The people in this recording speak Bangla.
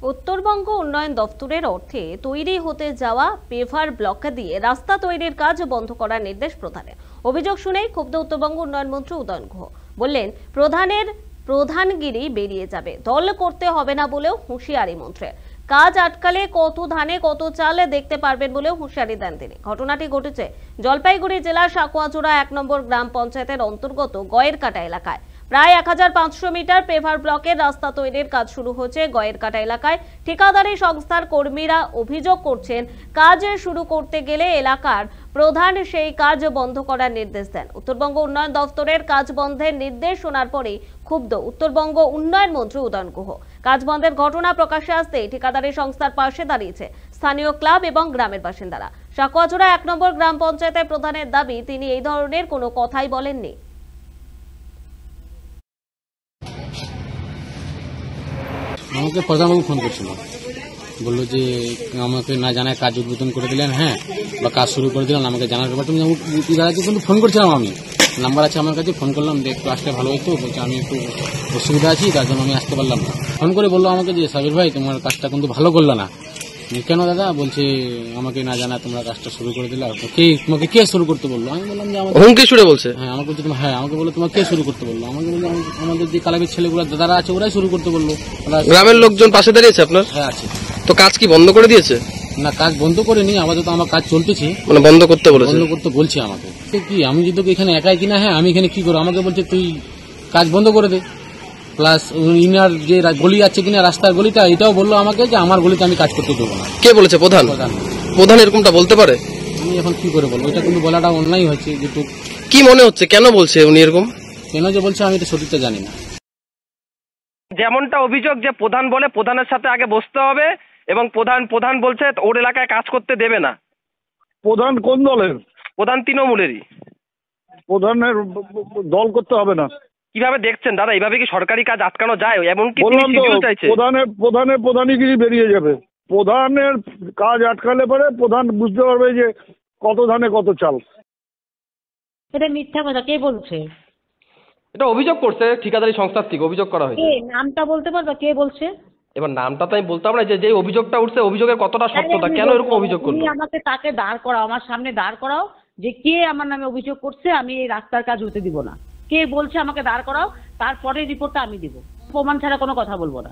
উত্তরবঙ্গ উন্নয়ন দফতরের অর্থে তৈরি হতে যাওয়া পেভার ব্লক দিয়ে রাস্তা তৈরির কাজ বন্ধ করার নির্দেশ প্রধানের। অভিযোগ শুনেই ক্ষুব্ধ উত্তরবঙ্গ উন্নয়ন মন্ত্রী উদয়ন গুহ বললেন, প্রধানগিরি বেরিয়ে যাবে, দল করতে হবে না বলেও হুঁশিয়ারি মন্ত্রীর। কাজ আটকালে কত ধানে কত চাল দেখতে পারবেন বলেও হুঁশিয়ারি দেন তিনি। ঘটনাটি ঘটেছে জলপাইগুড়ি জেলার সাকুয়াচুরা 1 নম্বর গ্রাম পঞ্চায়েতের অন্তর্গত গয়েরকাটা এলাকায়। প্রায় 1500 মিটার পেভার ব্লকের রাস্তা তৈরির কাজ শুরু হয়েছে গয়েরকাটা এলাকায়। ঠিকাদারি সংস্থার কর্মীরা অভিযোগ করছেন, কাজ শুরু করতে গেলে এলাকার প্রধান সেই কাজ বন্ধ করার নির্দেশ দেন। উত্তরবঙ্গ উন্নয়ন দফতরের কাজ বন্ধের নির্দেশ শোনার পরেই ক্ষুব্ধ উত্তরবঙ্গ উন্নয়ন মন্ত্রী উদয়ন গুহ। কাজ বন্ধের ঘটনা প্রকাশ্যে আসতেই ঠিকাদারি সংস্থার পাশে দাঁড়িয়েছে স্থানীয় ক্লাব এবং গ্রামের বাসিন্দারা। সাকুয়াচুরা 1 নম্বর গ্রাম পঞ্চায়েতের প্রধানের দাবি, তিনি এই ধরনের কোনো কথাই বলেননি। আমাকে প্রধানবাবু ফোন করছিল, বললো যে আমাকে না জানায় কাজ উদ্বোধন করে দিলেন, হ্যাঁ, বা কাজ শুরু করে দিলেন, আমাকে জানার ব্যাপারটা কিন্তু ফোন করছিলাম, আমি নাম্বার আছে আমার কাছে, ফোন করলাম যে একটু আসলে ভালো হতো, বলছে আমি একটু অসুবিধা আছি, তার জন্য আমি আসতে পারলাম না। ফোন করে বললো আমাকে যে সাবির ভাই, তোমার কাজটা কিন্তু ভালো করলো না। কেন দাদা? বলছে আমাকে না জানা তোমরা কাজটা শুরু করে দিলে, তোমাকে কে শুরু করতে বললো? আমি বললাম যে হুমকি ছুড়ে বলছে। হ্যাঁ, আমাকে বলছে হ্যাঁ, আমাকে বললো তোমার কে শুরু করতে বললো? আমাকে বললো আমাদের যে ক্লাবের ছেলেগুলো দাদারা আছে ওরাই শুরু করতে বললো। গ্রামের লোকজন পাশে দাঁড়িয়েছে আপনার? হ্যাঁ, আছে। তো কাজ কি বন্ধ করে দিয়েছে? না, কাজ বন্ধ করেনি, আপাতত আমার কাজ চলতেছে। মানে বন্ধ করতে বলেছে? বন্ধ করতে বলছে আমাকে। কি আমি যদি এখানে একাই কিনা, হ্যাঁ আমি এখানে কি করবো? আমাকে বলছে তুই কাজ বন্ধ করে দে। প্লাস ইনার যে গলি আছে কিনা, রাস্তার গলিটা, এটাও বললো আমাকে যে আমার গলিতে আমি কাজ করতে দেবো না। কে বলেছে? প্রধান? প্রধান এরকমটা বলতে পারে? আমি এখন কি করে বলবো? এটা কিন্তু বলাটা অন্যায় হচ্ছে। যেটুকু কি মনে হচ্ছে, কেন বলছে উনি এরকম? কেন যে বলছে আমি তো সত্যিটা জানি না। যেমনটা অভিযোগ যে প্রধান বলে প্রধানের সাথে আগে বসতে হবে, এবং প্রধান বলছে ওর এলাকায় কাজ করতে দেবে না। প্রধান কোন দলের? প্রধান তৃণমূলেরই। প্রধানের দল করতে হবে না। কিভাবে দেখছেন দাদা, এইভাবে কি সরকারি কাজ আটকানো যায়? এমনকি বললাম তো, চাইছে প্রধানগিরি বেরিয়ে যাবে। প্রধানের কাজ আটকালে পরে প্রধান বুঝতে পারবে যে কত ধানে কত চাল। এটা মিথ্যা কথা, কে বলছে? এটা অভিযোগ করছে ঠিকাদারি সংস্থার থেকে, অভিযোগ করা হয়েছে। নামটা বলতে পারবে কে বলছে? এবার নামটা তো আমি বলতে পারবো না, যে অভিযোগটা উঠছে অভিযোগের কতটা সত্যতা, কেন এরকম অভিযোগ করলো? তুমি আমাকে তাকে দাঁড় করাও, আমার সামনে দাঁড় করাও, যে কে আমার নামে অভিযোগ করছে। আমি এই রাস্তার কাজ হতে দিব না। কে বলছে আমাকে দাঁড় করাও, তারপরে রিপোর্টটা আমি দিব। প্রমাণ ছাড়া কোনো কথা বলবো না।